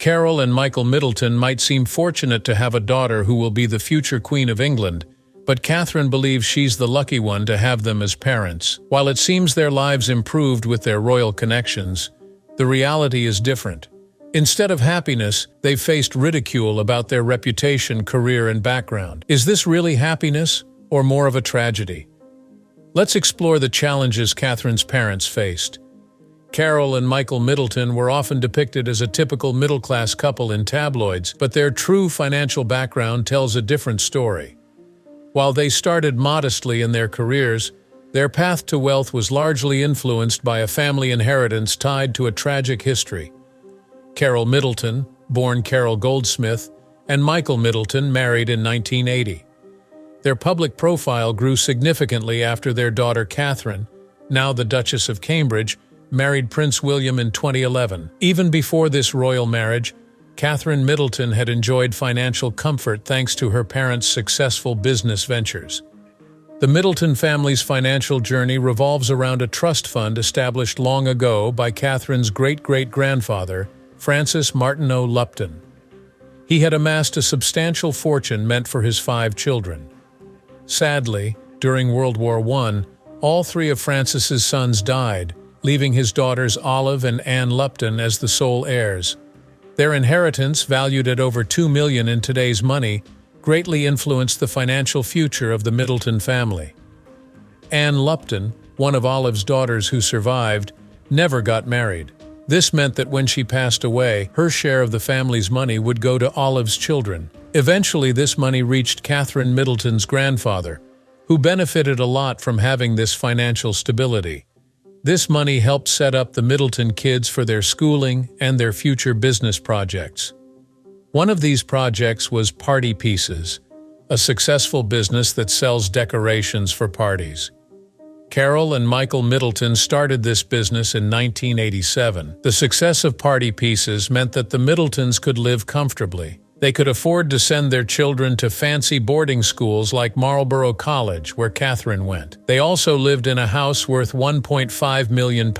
Carol and Michael Middleton might seem fortunate to have a daughter who will be the future Queen of England, but Catherine believes she's the lucky one to have them as parents. While it seems their lives improved with their royal connections, the reality is different. Instead of happiness, they've faced ridicule about their reputation, career, and background. Is this really happiness, or more of a tragedy? Let's explore the challenges Catherine's parents faced. Carol and Michael Middleton were often depicted as a typical middle-class couple in tabloids, but their true financial background tells a different story. While they started modestly in their careers, their path to wealth was largely influenced by a family inheritance tied to a tragic history. Carol Middleton, born Carol Goldsmith, and Michael Middleton married in 1980. Their public profile grew significantly after their daughter Catherine, now the Duchess of Cambridge, married Prince William in 2011. Even before this royal marriage, Catherine Middleton had enjoyed financial comfort thanks to her parents' successful business ventures. The Middleton family's financial journey revolves around a trust fund established long ago by Catherine's great-great-grandfather, Francis Martineau Lupton. He had amassed a substantial fortune meant for his 5 children. Sadly, during World War I, all 3 of Francis's sons died, leaving his daughters Olive and Anne Lupton as the sole heirs. Their inheritance, valued at over $2 million in today's money, greatly influenced the financial future of the Middleton family. Anne Lupton, one of Olive's daughters who survived, never got married. This meant that when she passed away, her share of the family's money would go to Olive's children. Eventually, this money reached Catherine Middleton's grandfather, who benefited a lot from having this financial stability. This money helped set up the Middleton Kids for their schooling and their future business projects. One of these projects was Party Pieces, a successful business that sells decorations for parties. Carol and Michael Middleton started this business in 1987. The success of Party Pieces meant that the Middletons could live comfortably. They could afford to send their children to fancy boarding schools like Marlborough College, where Catherine went. They also lived in a house worth £1.5 million,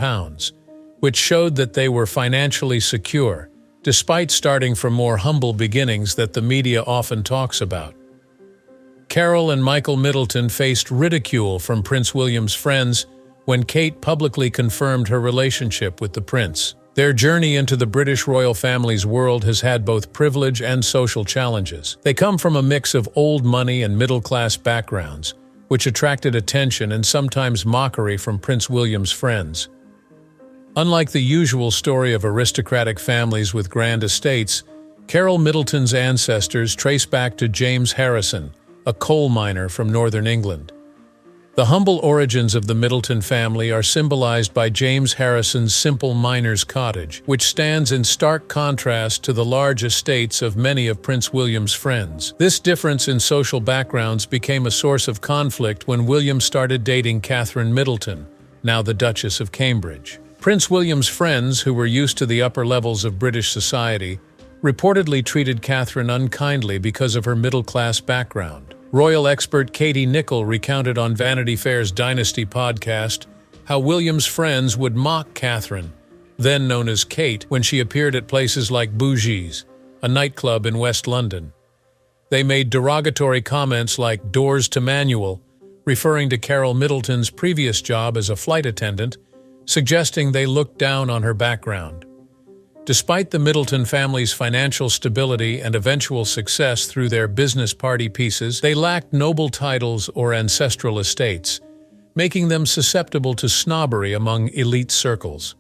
which showed that they were financially secure, despite starting from more humble beginnings that the media often talks about. Carol and Michael Middleton faced ridicule from Prince William's friends when Kate publicly confirmed her relationship with the prince. Their journey into the British royal family's world has had both privilege and social challenges. They come from a mix of old money and middle-class backgrounds, which attracted attention and sometimes mockery from Prince William's friends. Unlike the usual story of aristocratic families with grand estates, Carol Middleton's ancestors trace back to James Harrison, a coal miner from northern England. The humble origins of the Middleton family are symbolized by James Harrison's simple miner's cottage, which stands in stark contrast to the large estates of many of Prince William's friends. This difference in social backgrounds became a source of conflict when William started dating Catherine Middleton, now the Duchess of Cambridge. Prince William's friends, who were used to the upper levels of British society, reportedly treated Catherine unkindly because of her middle-class background. Royal expert Katie Nicholl recounted on Vanity Fair's Dynasty podcast how William's friends would mock Catherine, then known as Kate, when she appeared at places like Bougie's, a nightclub in West London. They made derogatory comments like "doors to manual," referring to Carol Middleton's previous job as a flight attendant, suggesting they looked down on her background. Despite the Middleton family's financial stability and eventual success through their business Party Pieces, they lacked noble titles or ancestral estates, making them susceptible to snobbery among elite circles.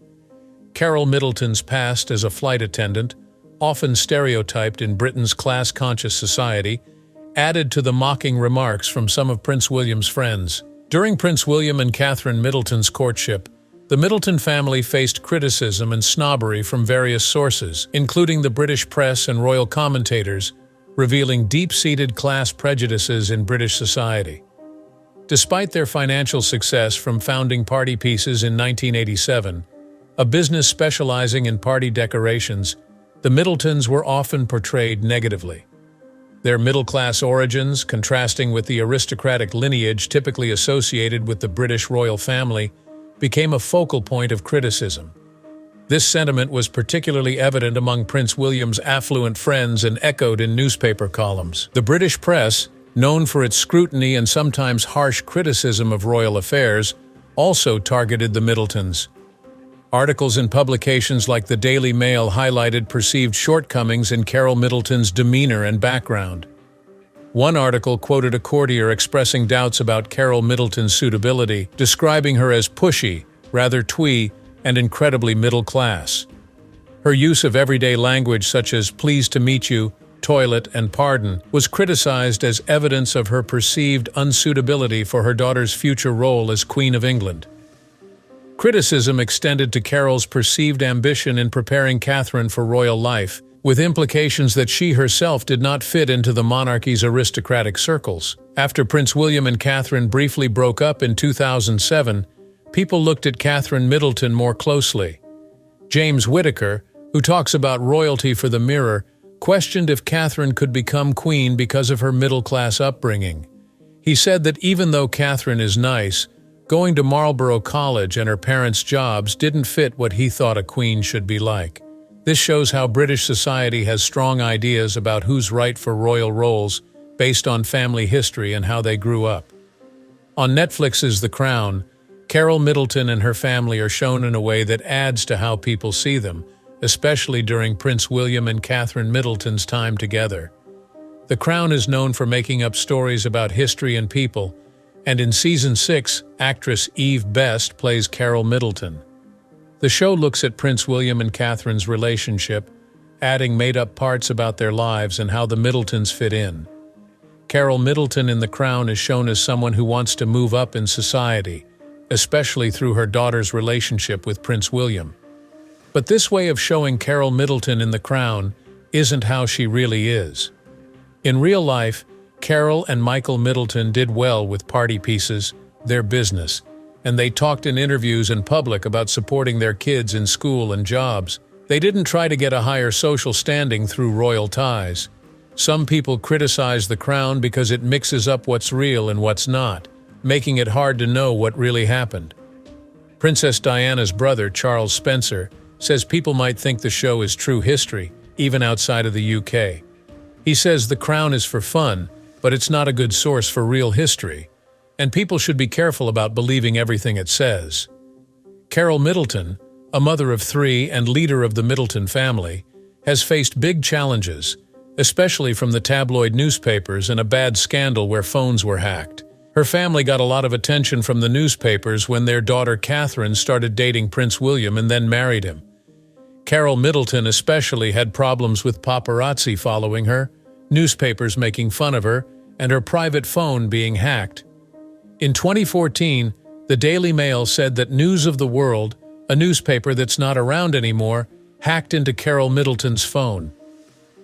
Carol Middleton's past as a flight attendant, often stereotyped in Britain's class-conscious society, added to the mocking remarks from some of Prince William's friends. During Prince William and Catherine Middleton's courtship, the Middleton family faced criticism and snobbery from various sources, including the British press and royal commentators, revealing deep-seated class prejudices in British society. Despite their financial success from founding Party Pieces in 1987, a business specializing in party decorations, the Middletons were often portrayed negatively. Their middle-class origins, contrasting with the aristocratic lineage typically associated with the British royal family, became a focal point of criticism. This sentiment was particularly evident among Prince William's affluent friends and echoed in newspaper columns. The British press, known for its scrutiny and sometimes harsh criticism of royal affairs, also targeted the Middletons. Articles in publications like the Daily Mail highlighted perceived shortcomings in Carol Middleton's demeanor and background. One article quoted a courtier expressing doubts about Carol Middleton's suitability, describing her as pushy, rather twee, and incredibly middle class. Her use of everyday language such as "pleased to meet you," "toilet," and "pardon" was criticized as evidence of her perceived unsuitability for her daughter's future role as Queen of England. Criticism extended to Carol's perceived ambition in preparing Catherine for royal life, with implications that she herself did not fit into the monarchy's aristocratic circles. After Prince William and Catherine briefly broke up in 2007, people looked at Catherine Middleton more closely. James Whittaker, who talks about royalty for the Mirror, questioned if Catherine could become queen because of her middle-class upbringing. He said that even though Catherine is nice, going to Marlborough College and her parents' jobs didn't fit what he thought a queen should be like. This shows how British society has strong ideas about who's right for royal roles based on family history and how they grew up. On Netflix's The Crown, Carol Middleton and her family are shown in a way that adds to how people see them, especially during Prince William and Catherine Middleton's time together. The Crown is known for making up stories about history and people, and in Season 6, actress Eve Best plays Carol Middleton. The show looks at Prince William and Catherine's relationship, adding made-up parts about their lives and how the Middletons fit in. Carol Middleton in The Crown is shown as someone who wants to move up in society, especially through her daughter's relationship with Prince William. But this way of showing Carol Middleton in The Crown isn't how she really is. In real life, Carol and Michael Middleton did well with party pieces, their business, and they talked in interviews in public about supporting their kids in school and jobs. They didn't try to get a higher social standing through royal ties. Some people criticize The Crown because it mixes up what's real and what's not, making it hard to know what really happened. Princess Diana's brother, Charles Spencer, says people might think the show is true history, even outside of the UK. He says The Crown is for fun, but it's not a good source for real history, and people should be careful about believing everything it says. Carol Middleton, a mother of 3 and leader of the Middleton family, has faced big challenges, especially from the tabloid newspapers and a bad scandal where phones were hacked. Her family got a lot of attention from the newspapers when their daughter Catherine started dating Prince William and then married him. Carol Middleton especially had problems with paparazzi following her, newspapers making fun of her, and her private phone being hacked. In 2014, the Daily Mail said that News of the World, a newspaper that's not around anymore, hacked into Carol Middleton's phone.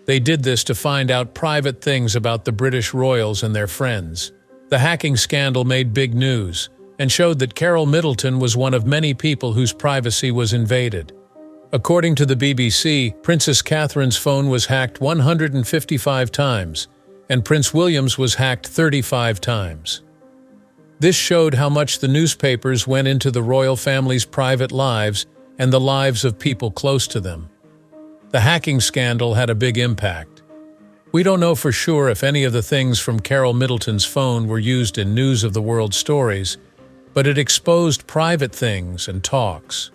They did this to find out private things about the British royals and their friends. The hacking scandal made big news and showed that Carol Middleton was one of many people whose privacy was invaded. According to the BBC, Princess Catherine's phone was hacked 155 times, and Prince William's was hacked 35 times. This showed how much the newspapers went into the royal family's private lives and the lives of people close to them. The hacking scandal had a big impact. We don't know for sure if any of the things from Carol Middleton's phone were used in News of the World stories, but it exposed private things and talks.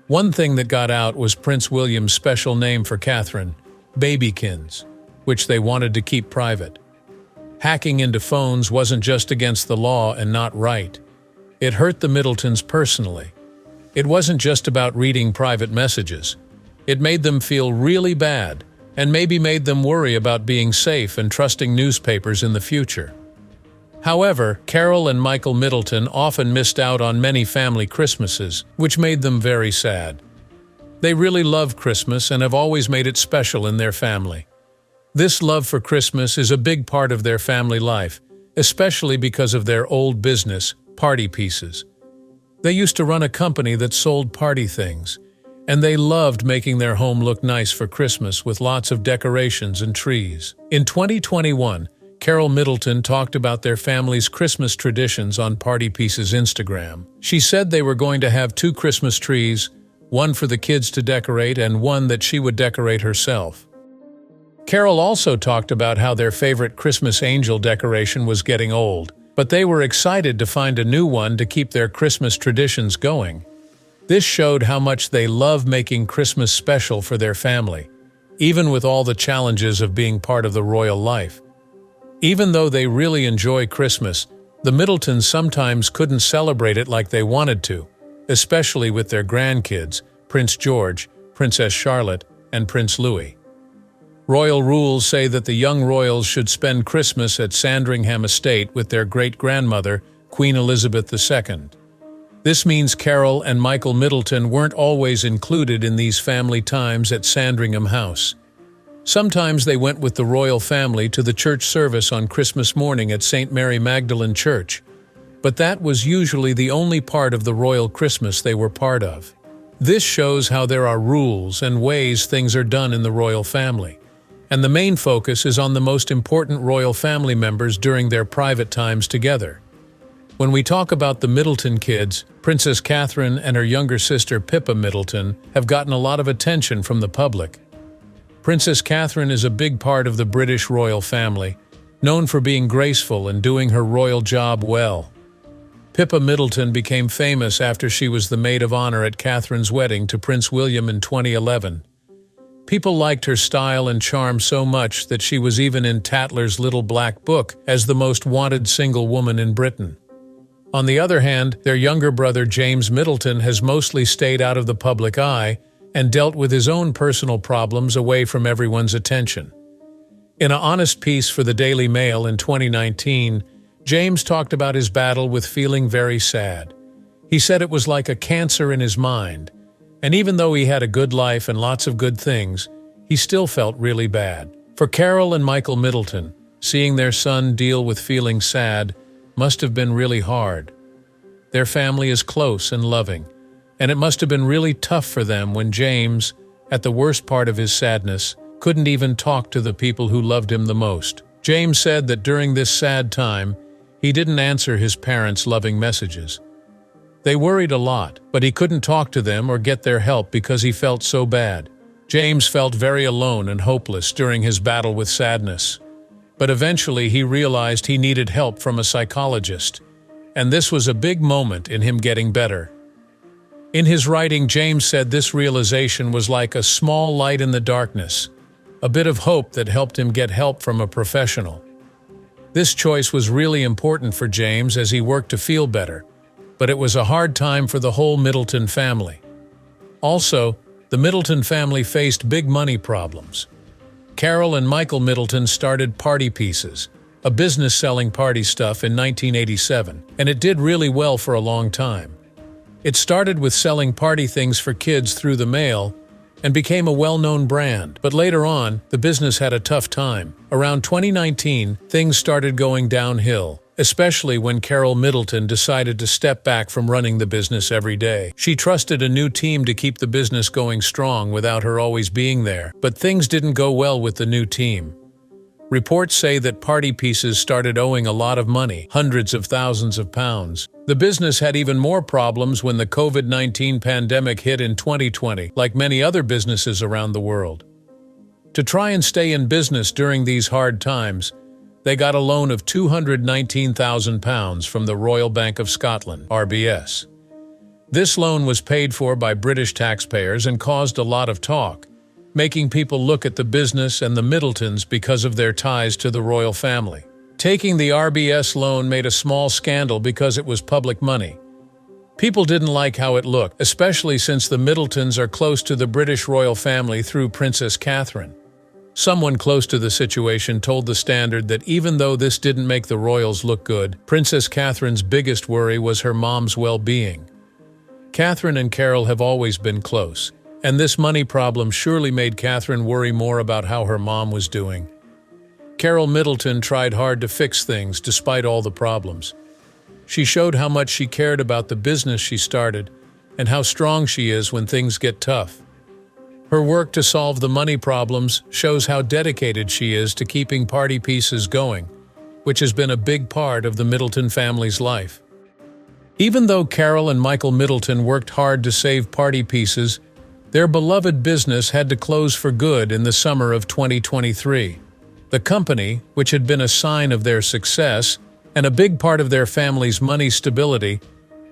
One thing that got out was Prince William's special name for Catherine, Babykins, which they wanted to keep private. Hacking into phones wasn't just against the law and not right. It hurt the Middletons personally. It wasn't just about reading private messages. It made them feel really bad and maybe made them worry about being safe and trusting newspapers in the future. However, Carol and Michael Middleton often missed out on many family Christmases, which made them very sad. They really love Christmas and have always made it special in their family. This love for Christmas is a big part of their family life, especially because of their old business, Party Pieces. They used to run a company that sold party things, and they loved making their home look nice for Christmas with lots of decorations and trees. In 2021, Carol Middleton talked about their family's Christmas traditions on Party Pieces' Instagram. She said they were going to have 2 Christmas trees, one for the kids to decorate and one that she would decorate herself. Carol also talked about how their favorite Christmas angel decoration was getting old, but they were excited to find a new one to keep their Christmas traditions going. This showed how much they love making Christmas special for their family, even with all the challenges of being part of the royal life. Even though they really enjoy Christmas, the Middletons sometimes couldn't celebrate it like they wanted to, especially with their grandkids, Prince George, Princess Charlotte, and Prince Louis. Royal rules say that the young royals should spend Christmas at Sandringham Estate with their great-grandmother, Queen Elizabeth II. This means Carol and Michael Middleton weren't always included in these family times at Sandringham House. Sometimes they went with the royal family to the church service on Christmas morning at St. Mary Magdalene Church, but that was usually the only part of the royal Christmas they were part of. This shows how there are rules and ways things are done in the royal family, and the main focus is on the most important royal family members during their private times together. When we talk about the Middleton kids, Princess Catherine and her younger sister Pippa Middleton have gotten a lot of attention from the public. Princess Catherine is a big part of the British royal family, known for being graceful and doing her royal job well. Pippa Middleton became famous after she was the maid of honor at Catherine's wedding to Prince William in 2011. People liked her style and charm so much that she was even in Tatler's Little Black Book as the most wanted single woman in Britain. On the other hand, their younger brother James Middleton has mostly stayed out of the public eye and dealt with his own personal problems away from everyone's attention. In an honest piece for the Daily Mail in 2019, James talked about his battle with feeling very sad. He said it was like a cancer in his mind, and even though he had a good life and lots of good things, he still felt really bad. For Carol and Michael Middleton, seeing their son deal with feeling sad must have been really hard. Their family is close and loving, and it must have been really tough for them when James, at the worst part of his sadness, couldn't even talk to the people who loved him the most. James said that during this sad time, he didn't answer his parents' loving messages. They worried a lot, but he couldn't talk to them or get their help because he felt so bad. James felt very alone and hopeless during his battle with sadness. But eventually he realized he needed help from a psychologist, and this was a big moment in him getting better. In his writing, James said this realization was like a small light in the darkness, a bit of hope that helped him get help from a professional. This choice was really important for James as he worked to feel better, but it was a hard time for the whole Middleton family. Also, the Middleton family faced big money problems. Carol and Michael Middleton started Party Pieces, a business selling party stuff in 1987, and it did really well for a long time. It started with selling party things for kids through the mail and became a well-known brand, but later on, the business had a tough time. Around 2019, things started going downhill, especially when Carol Middleton decided to step back from running the business every day. She trusted a new team to keep the business going strong without her always being there, but things didn't go well with the new team. Reports say that Party Pieces started owing a lot of money, hundreds of thousands of pounds. The business had even more problems when the COVID-19 pandemic hit in 2020, like many other businesses around the world. To try and stay in business during these hard times, they got a loan of £219,000 from the Royal Bank of Scotland, RBS. This loan was paid for by British taxpayers and caused a lot of talk, making people look at the business and the Middletons because of their ties to the royal family. Taking the RBS loan made a small scandal because it was public money. People didn't like how it looked, especially since the Middletons are close to the British royal family through Princess Catherine. Someone close to the situation told The Standard that even though this didn't make the royals look good, Princess Catherine's biggest worry was her mom's well-being. Catherine and Carol have always been close, and this money problem surely made Catherine worry more about how her mom was doing. Carol Middleton tried hard to fix things despite all the problems. She showed how much she cared about the business she started and how strong she is when things get tough. Her work to solve the money problems shows how dedicated she is to keeping Party Pieces going, which has been a big part of the Middleton family's life. Even though Carol and Michael Middleton worked hard to save party pieces, their beloved business had to close for good in the summer of 2023. The company, which had been a sign of their success and a big part of their family's money stability,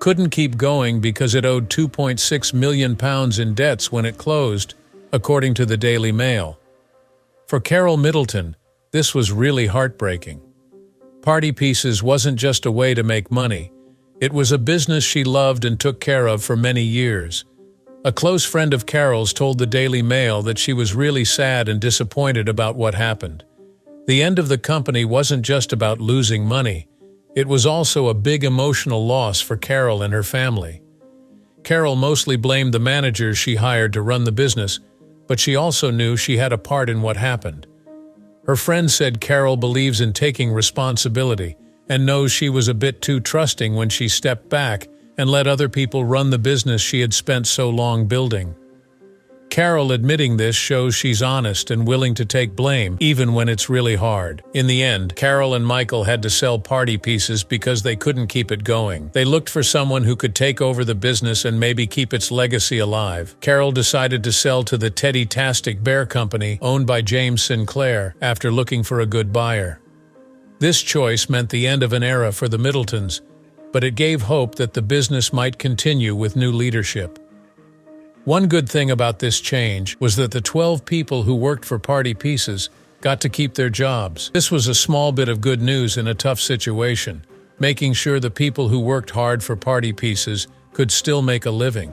couldn't keep going because it owed £2.6 million in debts when it closed, according to the Daily Mail. For Carol Middleton, this was really heartbreaking. Party Pieces wasn't just a way to make money. It was a business she loved and took care of for many years. A close friend of Carol's told the Daily Mail that she was really sad and disappointed about what happened. The end of the company wasn't just about losing money. It was also a big emotional loss for Carol and her family. Carol mostly blamed the managers she hired to run the business, but she also knew she had a part in what happened. Her friend said Carol believes in taking responsibility and knows she was a bit too trusting when she stepped back and let other people run the business she had spent so long building. Carol admitting this shows she's honest and willing to take blame, even when it's really hard. In the end, Carol and Michael had to sell Party Pieces because they couldn't keep it going. They looked for someone who could take over the business and maybe keep its legacy alive. Carol decided to sell to the Teddy-tastic Bear Company, owned by James Sinclair, after looking for a good buyer. This choice meant the end of an era for the Middletons, but it gave hope that the business might continue with new leadership. One good thing about this change was that the 12 people who worked for Party Pieces got to keep their jobs. This was a small bit of good news in a tough situation, making sure the people who worked hard for Party Pieces could still make a living.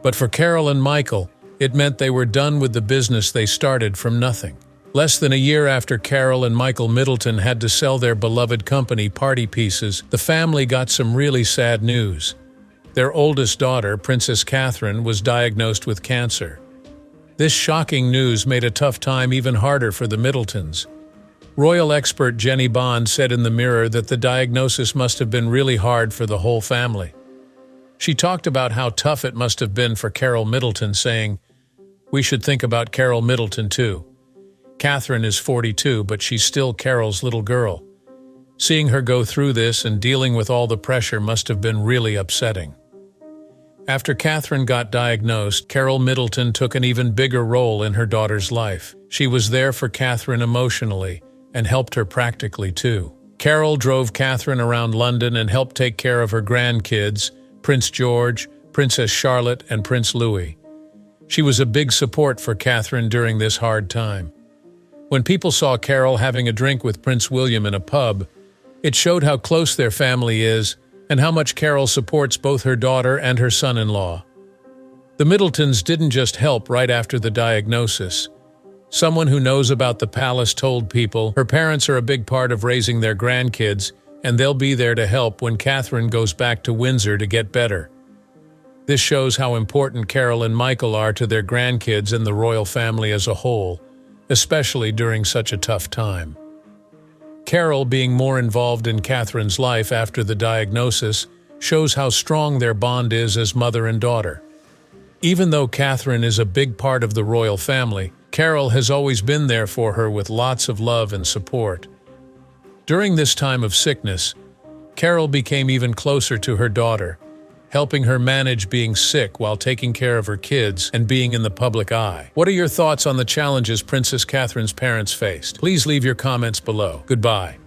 But for Carol and Michael, it meant they were done with the business they started from nothing. Less than a year after Carol and Michael Middleton had to sell their beloved company Party Pieces, the family got some really sad news. Their oldest daughter, Princess Catherine, was diagnosed with cancer. This shocking news made a tough time even harder for the Middletons. Royal expert Jenny Bond said in the Mirror that the diagnosis must have been really hard for the whole family. She talked about how tough it must have been for Carol Middleton, saying, "We should think about Carol Middleton too. Catherine is 42, but she's still Carol's little girl. Seeing her go through this and dealing with all the pressure must have been really upsetting." After Catherine got diagnosed, Carol Middleton took an even bigger role in her daughter's life. She was there for Catherine emotionally and helped her practically too. Carol drove Catherine around London and helped take care of her grandkids, Prince George, Princess Charlotte, and Prince Louis. She was a big support for Catherine during this hard time. When people saw Carol having a drink with Prince William in a pub, it showed how close their family is and how much Carol supports both her daughter and her son-in-law. The Middletons didn't just help right after the diagnosis. Someone who knows about the palace told People her parents are a big part of raising their grandkids, and they'll be there to help when Catherine goes back to Windsor to get better. This shows how important Carol and Michael are to their grandkids and the royal family as a whole, especially during such a tough time. Carol being more involved in Catherine's life after the diagnosis shows how strong their bond is as mother and daughter. Even though Catherine is a big part of the royal family, Carol has always been there for her with lots of love and support. During this time of sickness, Carol became even closer to her daughter, helping her manage being sick while taking care of her kids and being in the public eye. What are your thoughts on the challenges Princess Catherine's parents faced? Please leave your comments below. Goodbye.